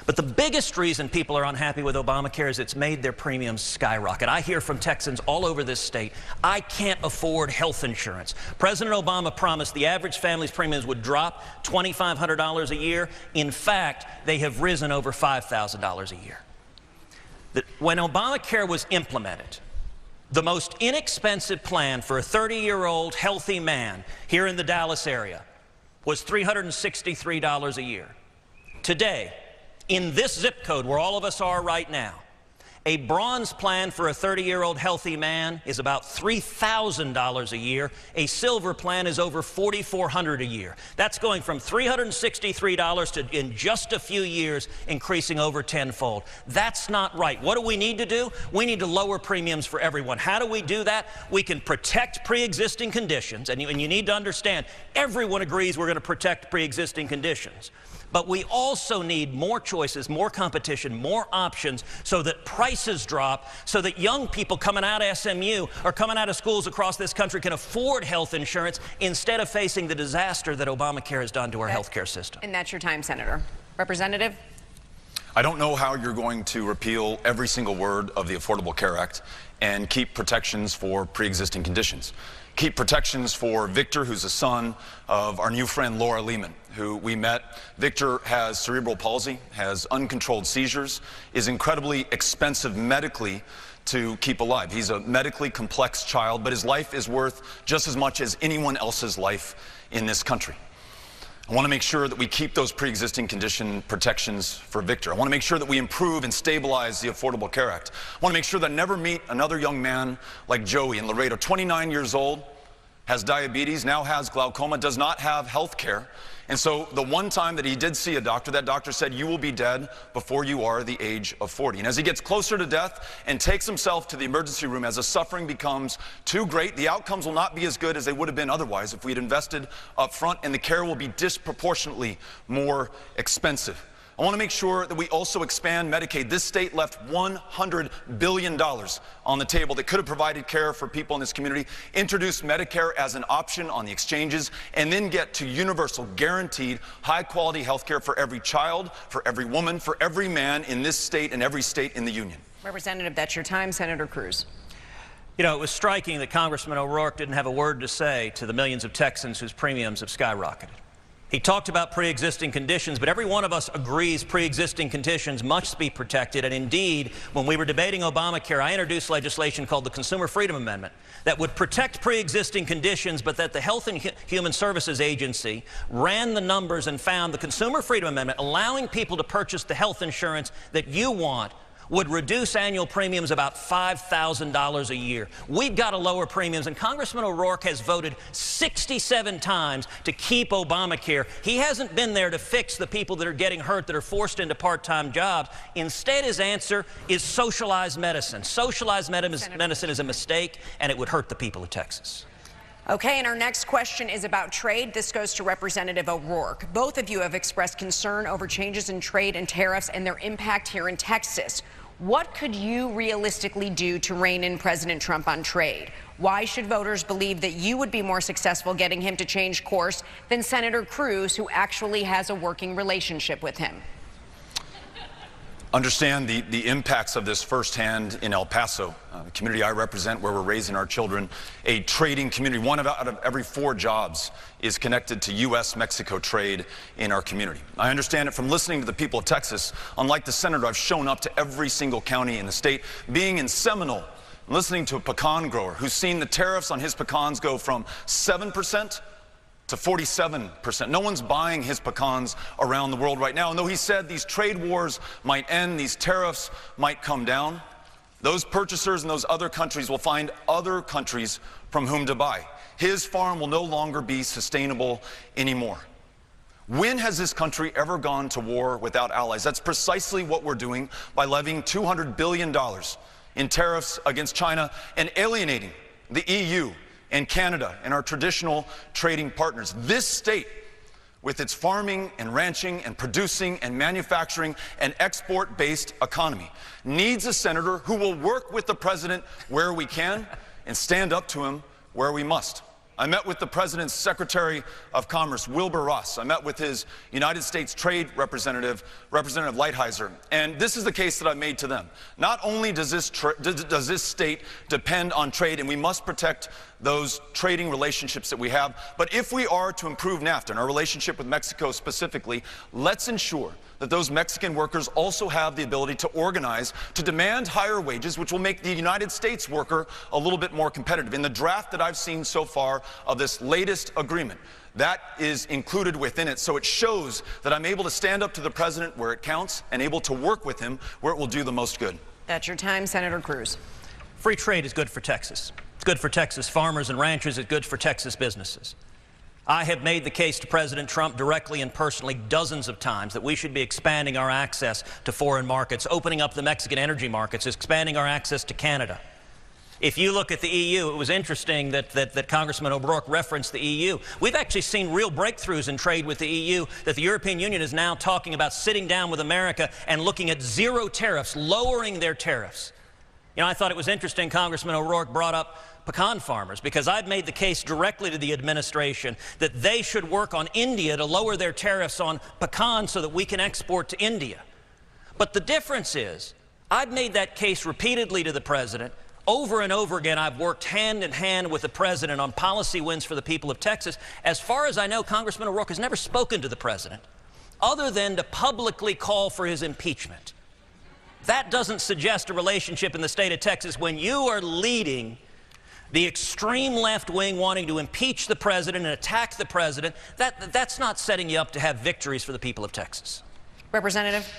But the biggest reason people are unhappy with Obamacare is it's made their premiums skyrocket. I hear from Texans all over this state, I can't afford health insurance. President Obama promised the average family's premiums would drop $2,500 a year. In fact, they have risen over $5,000 a year. When Obamacare was implemented, the most inexpensive plan for a 30-year-old healthy man here in the Dallas area was $363 a year. Today, in this zip code where all of us are right now, a bronze plan for a 30-year-old healthy man is about $3,000 a year. A silver plan is over $4,400 a year. That's going from $363 to, in just a few years, increasing over tenfold. That's not right. What do we need to do? We need to lower premiums for everyone. How do we do that? We can protect pre-existing conditions, and you need to understand, everyone agrees we're going to protect pre-existing conditions. But we also need more choices, more competition, more options so that prices drop, so that young people coming out of SMU or coming out of schools across this country can afford health insurance instead of facing the disaster that Obamacare has done to our health care system. And that's your time, Senator. Representative? I don't know how you're going to repeal every single word of the Affordable Care Act and keep protections for pre-existing conditions. Keep protections for Victor, who's a son of our new friend Laura Lehman, who we met. Victor has cerebral palsy, has uncontrolled seizures, is incredibly expensive medically to keep alive. He's a medically complex child, but his life is worth just as much as anyone else's life in this country. I want to make sure that we keep those pre-existing condition protections for Victor. I want to make sure that we improve and stabilize the Affordable Care Act. I want to make sure that I never meet another young man like Joey in Laredo, 29 years old, has diabetes, now has glaucoma, does not have health care. And so the one time that he did see a doctor, that doctor said, you will be dead before you are the age of 40. And as he gets closer to death and takes himself to the emergency room, as the suffering becomes too great, the outcomes will not be as good as they would have been otherwise if we had invested up front, and the care will be disproportionately more expensive. I want to make sure that we also expand Medicaid. This state left $100 billion on the table that could have provided care for people in this community, introduce Medicare as an option on the exchanges, and then get to universal, guaranteed, high-quality health care for every child, for every woman, for every man in this state and every state in the union. Representative, that's your time. Senator Cruz. You know, it was striking that Congressman O'Rourke didn't have a word to say to the millions of Texans whose premiums have skyrocketed. He talked about pre-existing conditions, but every one of us agrees pre-existing conditions must be protected. And indeed, when we were debating Obamacare, I introduced legislation called the Consumer Freedom Amendment that would protect pre-existing conditions, but that the Health and Human Services Agency ran the numbers and found the Consumer Freedom Amendment, allowing people to purchase the health insurance that you want, would reduce annual premiums about $5,000 a year. We've got to lower premiums, and Congressman O'Rourke has voted 67 times to keep Obamacare. He hasn't been there to fix the people that are getting hurt, that are forced into part-time jobs. Instead, his answer is socialized medicine. Socialized medicine is a mistake, and it would hurt the people of Texas. Okay, and our next question is about trade. This goes to Representative O'Rourke. Both of you have expressed concern over changes in trade and tariffs and their impact here in Texas. What could you realistically do to rein in President Trump on trade? Why should voters believe that you would be more successful getting him to change course than Senator Cruz, who actually has a working relationship with him? Understand the impacts of this firsthand in El Paso, the community I represent, where we're raising our children, a trading community. One out of every 4 jobs is connected to U.S.-Mexico trade in our community. I understand it from listening to the people of Texas. Unlike the senator, I've shown up to every single county in the state. Being in Seminole, listening to a pecan grower who's seen the tariffs on his pecans go from 7% to 47%. No one's buying his pecans around the world right now. And though he said these trade wars might end, these tariffs might come down, those purchasers in those other countries will find other countries from whom to buy. His farm will no longer be sustainable anymore. When has this country ever gone to war without allies? That's precisely what we're doing by levying $200 billion in tariffs against China and alienating the EU and Canada and our traditional trading partners. This state, with its farming and ranching and producing and manufacturing and export-based economy, needs a senator who will work with the president where we can and stand up to him where we must. I met with the President's Secretary of Commerce, Wilbur Ross. I met with his United States Trade Representative, Representative Lighthizer. And this is the case that I made to them. Not only does this state depend on trade, and we must protect those trading relationships that we have, but if we are to improve NAFTA and our relationship with Mexico specifically, let's ensure that those Mexican workers also have the ability to organize, to demand higher wages, which will make the United States worker a little bit more competitive. In the draft that I've seen so far of this latest agreement, that is included within it. So it shows that I'm able to stand up to the president where it counts and able to work with him where it will do the most good. That's your time, Senator Cruz. Free trade is good for Texas. It's good for Texas farmers and ranchers. It's good for Texas businesses. I have made the case to President Trump directly and personally dozens of times that we should be expanding our access to foreign markets, opening up the Mexican energy markets, expanding our access to Canada. If you look at the EU, it was interesting that Congressman O'Rourke referenced the EU. We've actually seen real breakthroughs in trade with the EU, that the European Union is now talking about sitting down with America and looking at zero tariffs, lowering their tariffs. You know, I thought it was interesting Congressman O'Rourke brought up pecan farmers, because I've made the case directly to the administration that they should work on India to lower their tariffs on pecans so that we can export to India. But the difference is, I've made that case repeatedly to the president. Over and over again, I've worked hand in hand with the president on policy wins for the people of Texas. As far as I know, Congressman O'Rourke has never spoken to the president other than to publicly call for his impeachment. That doesn't suggest a relationship in the state of Texas when you are leading the extreme left wing wanting to impeach the president and attack the president. That's not setting you up to have victories for the people of Texas. Representative?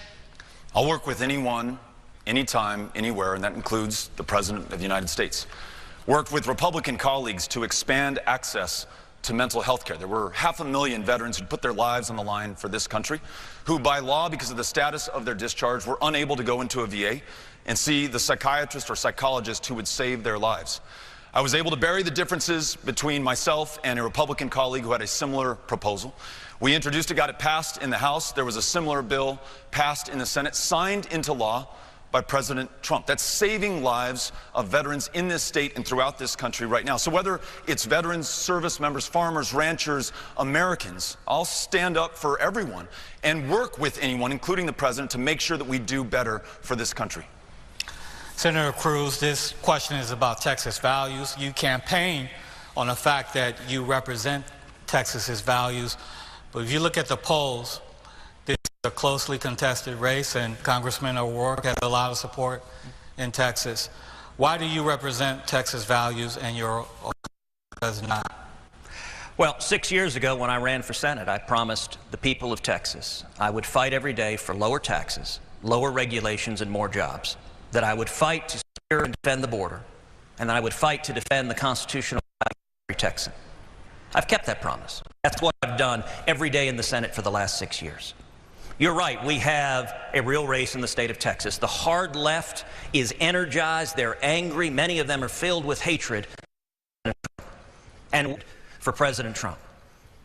I'll work with anyone, anytime, anywhere, and that includes the President of the United States. Worked with Republican colleagues to expand access to mental health care. There were 500,000 veterans who put their lives on the line for this country, who by law, because of the status of their discharge, were unable to go into a VA and see the psychiatrist or psychologist who would save their lives. I was able to bury the differences between myself and a Republican colleague who had a similar proposal. We introduced it, got it passed in the House. There was a similar bill passed in the Senate, signed into law by President Trump. That's saving lives of veterans in this state and throughout this country right now. So whether it's veterans, service members, farmers, ranchers, Americans, I'll stand up for everyone and work with anyone, including the president, to make sure that we do better for this country. Senator Cruz, this question is about Texas values. You campaign on the fact that you represent Texas's values, But if you look at the polls, this is a closely contested race, and Congressman O'Rourke has a lot of support in Texas. Why do you represent Texas values and your does not? Well, 6 years ago when I ran for Senate, I promised the people of Texas I would fight every day for lower taxes, lower regulations, and more jobs, that I would fight to secure and defend the border, and that I would fight to defend the constitutional right of every Texan. I've kept that promise. That's what I've done every day in the Senate for the last 6 years. You're right, we have a real race in the state of Texas. The hard left is energized, they're angry, many of them are filled with hatred and for President Trump.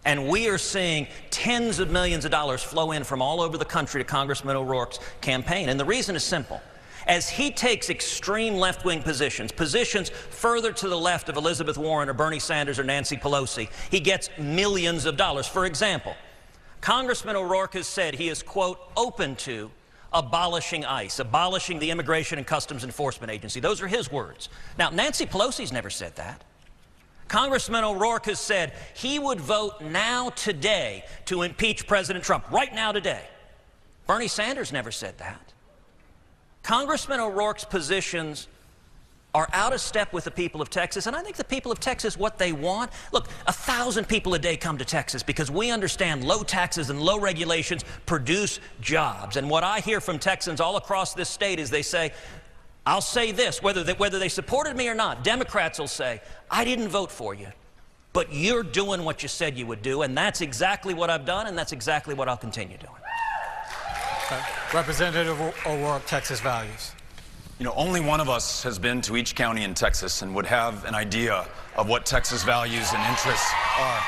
And we are seeing tens of millions of dollars flow in from all over the country to Congressman O'Rourke's campaign. And the reason is simple. As he takes extreme left-wing positions, positions further to the left of Elizabeth Warren or Bernie Sanders or Nancy Pelosi, he gets millions of dollars. For example, Congressman O'Rourke has said he is, quote, open to abolishing ICE, abolishing the Immigration and Customs Enforcement Agency. Those are his words. Now, Nancy Pelosi's never said that. Congressman O'Rourke has said he would vote now today to impeach President Trump, right now today. Bernie Sanders never said that. Congressman O'Rourke's positions are out of step with the people of Texas, and I think the people of Texas, what they want, look, 1,000 people a day come to Texas because we understand low taxes and low regulations produce jobs. And what I hear from Texans all across this state is they say, I'll say this, whether they supported me or not, Democrats will say, I didn't vote for you, but you're doing what you said you would do, and that's exactly what I've done, and that's exactly what I'll continue doing. Representative O'Rourke, Texas values. You know, only one of us has been to each county in Texas and would have an idea of what Texas values and interests are.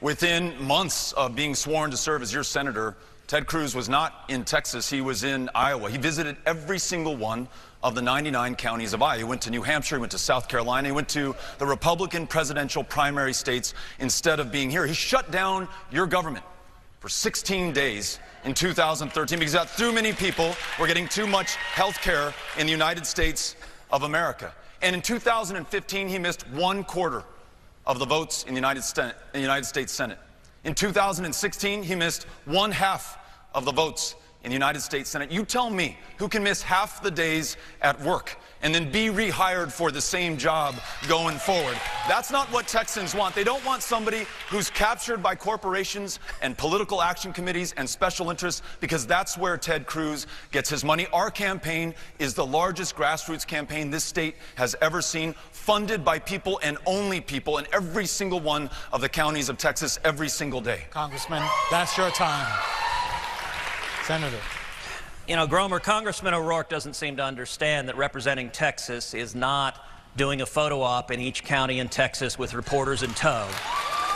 Within months of being sworn to serve as your senator, Ted Cruz was not in Texas, he was in Iowa. He visited every single one of the 99 counties of Iowa. He went to New Hampshire, he went to South Carolina, he went to the Republican presidential primary states instead of being here. He shut down your government for 16 days in 2013 because too many people were getting too much health care in the United States of America. And in 2015, he missed 1/4 of the votes in the United States Senate. In 2016, he missed 1/2 of the votes in the United States Senate. You tell me who can miss half the days at work and then be rehired for the same job going forward. That's not what Texans want. They don't want somebody who's captured by corporations and political action committees and special interests, because that's where Ted Cruz gets his money. Our campaign is the largest grassroots campaign this state has ever seen, funded by people and only people in every single one of the counties of Texas every single day. Congressman, that's your time. Senator. You know, Gromer, Congressman O'Rourke doesn't seem to understand that representing Texas is not doing a photo op in each county in Texas with reporters in tow,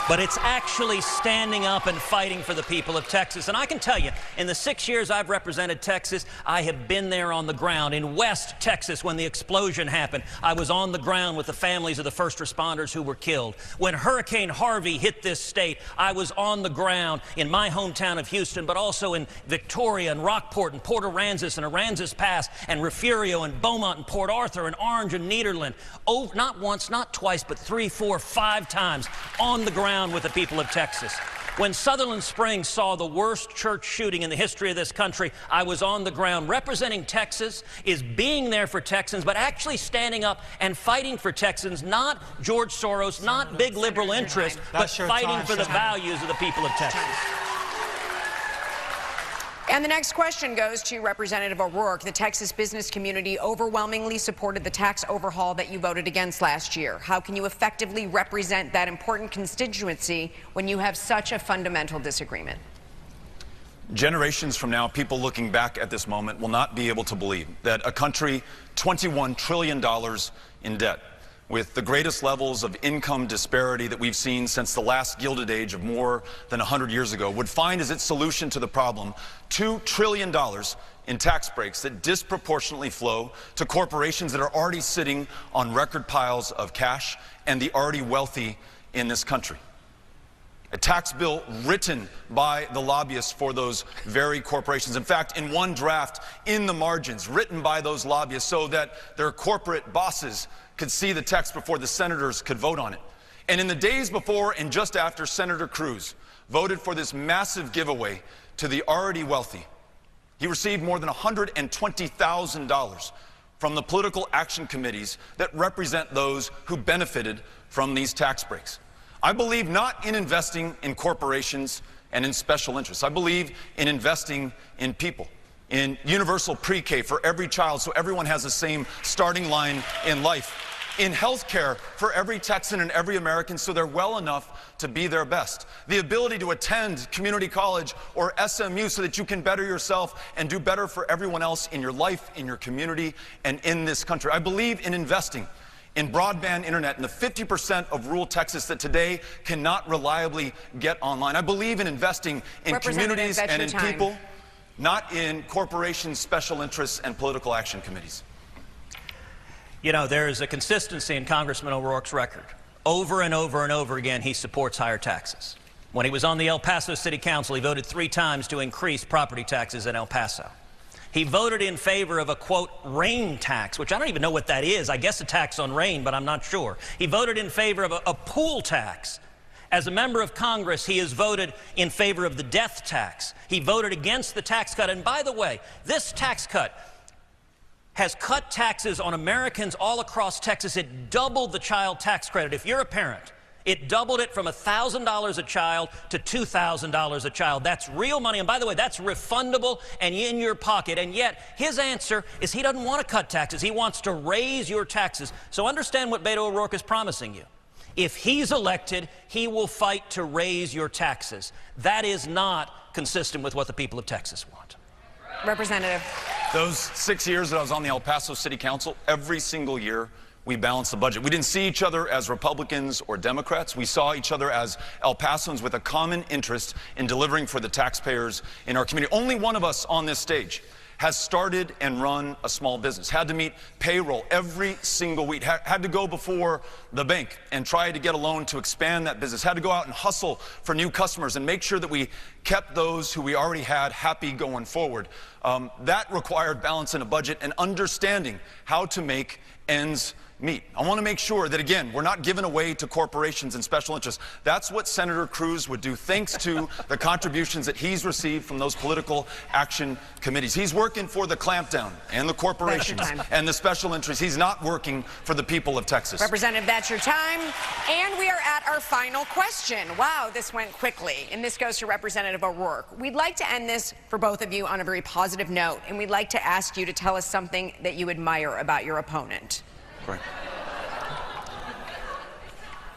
but it's actually standing up and fighting for the people of Texas. And I can tell you, in the 6 years I've represented Texas, I have been there on the ground. In West Texas, when the explosion happened, I was on the ground with the families of the first responders who were killed. When Hurricane Harvey hit this state, I was on the ground in my hometown of Houston, but also in Victoria and Rockport and Port Aransas and Aransas Pass and Refugio and Beaumont and Port Arthur and Orange and Nederland. Oh, not once, not twice, but 3, 4, 5 times on the ground with the people of Texas. When Sutherland Springs saw the worst church shooting in the history of this country, I was on the ground. Representing Texas is being there for Texans, but actually standing up and fighting for Texans, not George Soros, not big liberal interests, but fighting for the values of the people of Texas. And the next question goes to Representative O'Rourke. The Texas business community overwhelmingly supported the tax overhaul that you voted against last year. How can you effectively represent that important constituency when you have such a fundamental disagreement? Generations from now, people looking back at this moment will not be able to believe that a country $21 trillion in debt, with the greatest levels of income disparity that we've seen since the last Gilded Age of more than 100 years ago, would find as its solution to the problem $2 trillion in tax breaks that disproportionately flow to corporations that are already sitting on record piles of cash and the already wealthy in this country. A tax bill written by the lobbyists for those very corporations. In fact, in one draft, in the margins, written by those lobbyists so that their corporate bosses could see the text before the senators could vote on it. And in the days before and just after Senator Cruz voted for this massive giveaway to the already wealthy, he received more than $120,000 from the political action committees that represent those who benefited from these tax breaks. I believe not in investing in corporations and in special interests. I believe in investing in people, in universal pre-K for every child so everyone has the same starting line in life, in health care for every Texan and every American so they're well enough to be their best, the ability to attend community college or SMU so that you can better yourself and do better for everyone else in your life, in your community, and in this country. I believe in investing in broadband internet in the 50% of rural Texas that today cannot reliably get online. I believe in investing in communities and in people, not in corporations, special interests, and political action committees. You know, there is a consistency in Congressman O'Rourke's record. Over and over and over again, he supports higher taxes. When he was on the El Paso City Council, he voted 3 times to increase property taxes in El Paso. He voted in favor of a, quote, rain tax, which I don't even know what that is. I guess a tax on rain, but I'm not sure. He voted in favor of a pool tax. As a member of Congress, he has voted in favor of the death tax. He voted against the tax cut. And by the way, this tax cut has cut taxes on Americans all across Texas. It doubled the child tax credit. If you're a parent, it doubled it from $1,000 a child to $2,000 a child. That's real money. And by the way, that's refundable and in your pocket. And yet, his answer is he doesn't want to cut taxes. He wants to raise your taxes. So understand what Beto O'Rourke is promising you. If he's elected, he will fight to raise your taxes. That is not consistent with what the people of Texas want. Representative. Those 6 years that I was on the El Paso City Council, every single year we balanced the budget. We didn't see each other as Republicans or Democrats. We saw each other as El Pasoans with a common interest in delivering for the taxpayers in our community. Only one of us on this stage has started and run a small business, had to meet payroll every single week, had to go before the bank and try to get a loan to expand that business, had to go out and hustle for new customers and make sure that we kept those who we already had happy going forward. That required balance in a budget and understanding how to make ends meet. I want to make sure that, again, we're not giving away to corporations and special interests. That's what Senator Cruz would do, thanks to the contributions that he's received from those political action committees. He's working for the clampdown and the corporations and the special interests. He's not working for the people of Texas. Representative, that's your time. And we are at our final question. Wow, this went quickly. And this goes to Representative O'Rourke. We'd like to end this for both of you on a very positive note. And we'd like to ask you to tell us something that you admire about your opponent. Right.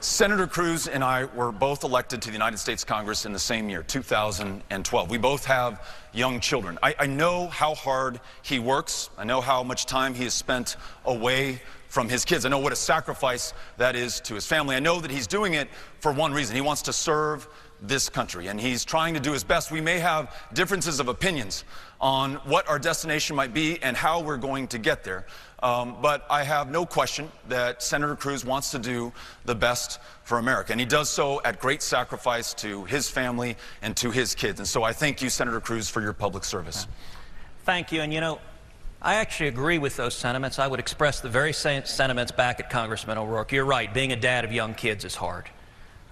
Senator Cruz and I were both elected to the United States Congress in the same year, 2012. We both have young children. I know how hard he works. I know how much time he has spent away from his kids. I know what a sacrifice that is to his family. I know that he's doing it for one reason. He wants to serve this country, and he's trying to do his best. We may have differences of opinions on what our destination might be and how we're going to get there. But I have no question that Senator Cruz wants to do the best for America, and he does so at great sacrifice to his family and to his kids. And so I thank you, Senator Cruz, for your public service. Thank you. And you know, I actually agree with those sentiments. I would express the very same sentiments back at Congressman O'Rourke. You're right. Being a dad of young kids is hard.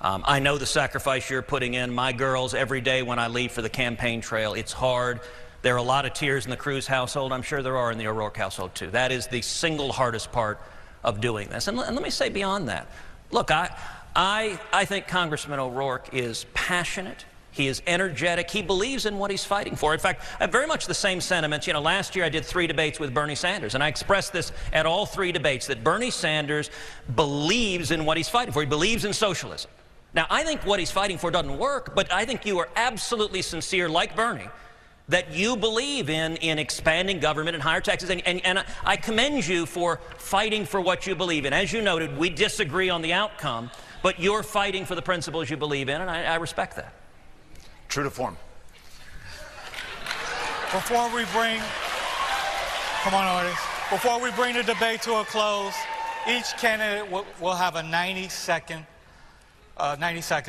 I know the sacrifice you're putting in. My girls, every day when I leave for the campaign trail, it's hard. There are a lot of tears in the Cruz household. I'm sure there are in the O'Rourke household, too. That is the single hardest part of doing this. And let me say beyond that, look, I think Congressman O'Rourke is passionate. He is energetic. He believes in what he's fighting for. In fact, I have very much the same sentiments. You know, last year I did 3 debates with Bernie Sanders, and I expressed this at all 3 debates, that Bernie Sanders believes in what he's fighting for. He believes in socialism. Now, I think what he's fighting for doesn't work, but I think you are absolutely sincere, like Bernie, that you believe in expanding government and higher taxes. And I commend you for fighting for what you believe in. As you noted, we disagree on the outcome, but you're fighting for the principles you believe in, and I respect that. True to form. Before we bring, come on, artists. Before we bring the debate to a close, each candidate will have a 90 seconds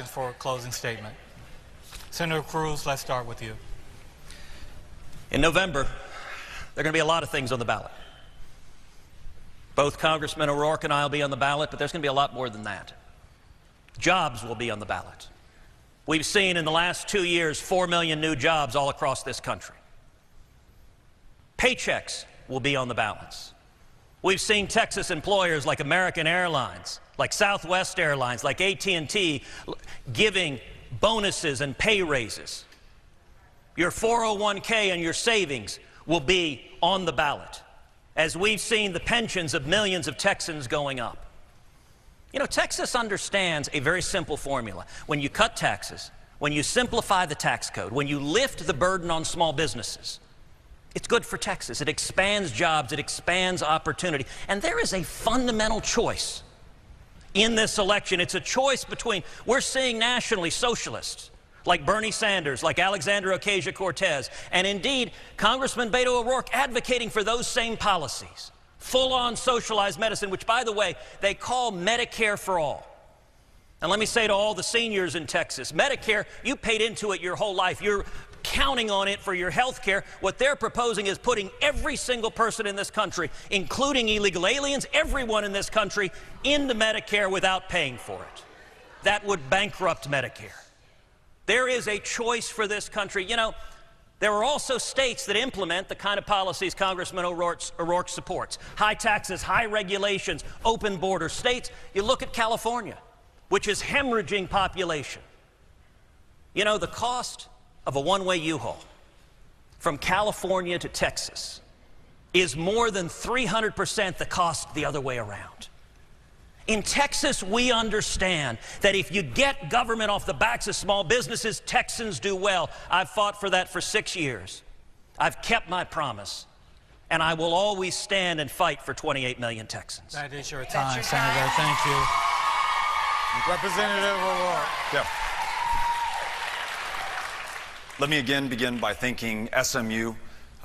for a closing statement. Senator Cruz, let's start with you. In November, there are going to be a lot of things on the ballot. Both Congressman O'Rourke and I will be on the ballot, but there's going to be a lot more than that. Jobs will be on the ballot. We've seen in the last 2 years 4 million new jobs all across this country. Paychecks will be on the ballots. We've seen Texas employers like American Airlines, like Southwest Airlines, like AT&T giving bonuses and pay raises. Your 401k and your savings will be on the ballot, as we've seen the pensions of millions of Texans going up. You know, Texas understands a very simple formula. When you cut taxes, when you simplify the tax code, when you lift the burden on small businesses, it's good for Texas. It expands jobs, it expands opportunity. And there is a fundamental choice in this election. It's a choice between, we're seeing nationally socialists like Bernie Sanders, like Alexandria Ocasio-Cortez, and indeed Congressman Beto O'Rourke advocating for those same policies. Full-on socialized medicine, which, by the way, they call Medicare for all. And let me say to all the seniors in Texas, Medicare, you paid into it your whole life. You're counting on it for your health care. What they're proposing is putting every single person in this country, including illegal aliens, everyone in this country, into Medicare without paying for it. That would bankrupt Medicare. There is a choice for this country. You know, there are also states that implement the kind of policies Congressman O'Rourke supports. High taxes, high regulations, open border states. You look at California, which is hemorrhaging population. You know, the cost of a one-way U-Haul from California to Texas is more than 300% the cost the other way around. In Texas, we understand that if you get government off the backs of small businesses, Texans do well. I've fought for that for 6 years. I've kept my promise, and I will always stand and fight for 28 million Texans. That is your time, Senator. Thank you. Representative O'Rourke. Yeah. Let me again begin by thanking SMU,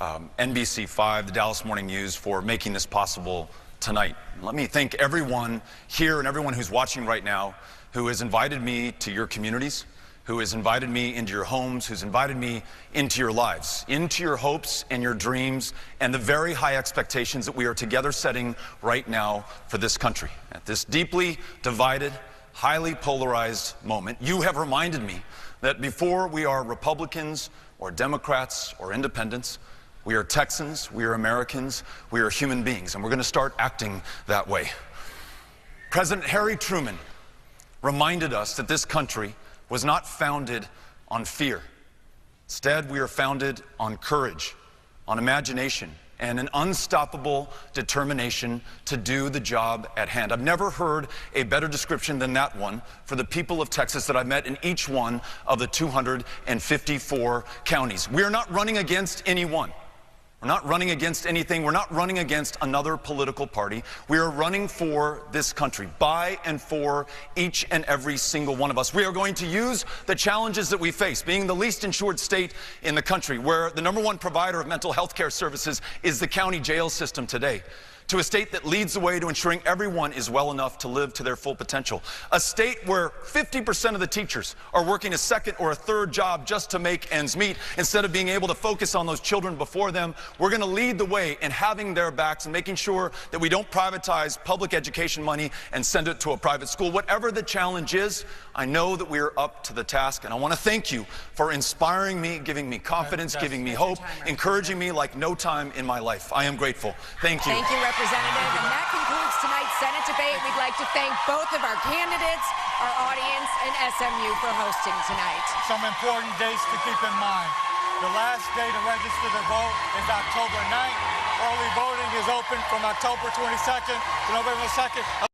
NBC5, the Dallas Morning News for making this possible tonight. Let me thank everyone here and everyone who's watching right now who has invited me to your communities, who has invited me into your homes, who's invited me into your lives, into your hopes and your dreams and the very high expectations that we are together setting right now for this country. At this deeply divided, highly polarized moment, you have reminded me that before we are Republicans or Democrats or independents, we are Texans, we are Americans, we are human beings, and we're going to start acting that way. President Harry Truman reminded us that this country was not founded on fear. Instead, we are founded on courage, on imagination, and an unstoppable determination to do the job at hand. I've never heard a better description than that one for the people of Texas that I've met in each one of the 254 counties. We are not running against anyone. We're not running against anything. We're not running against another political party. We are running for this country, by and for each and every single one of us. We are going to use the challenges that we face, being the least insured state in the country, where the #1 provider of mental health care services is the county jail system today, to a state that leads the way to ensuring everyone is well enough to live to their full potential. A state where 50% of the teachers are working a second or a third job just to make ends meet instead of being able to focus on those children before them. We're going to lead the way in having their backs and making sure that we don't privatize public education money and send it to a private school. Whatever the challenge is, I know that we are up to the task, and I want to thank you for inspiring me, giving me confidence, giving me hope, encouraging me like no time in my life. I am grateful. Thank you. Thank you, Representative. And that concludes tonight's Senate debate. We'd like to thank both of our candidates, our audience, and SMU for hosting tonight. Some important dates to keep in mind. The last day to register to vote is October 9th. Early voting is open from October 22nd to November 2nd.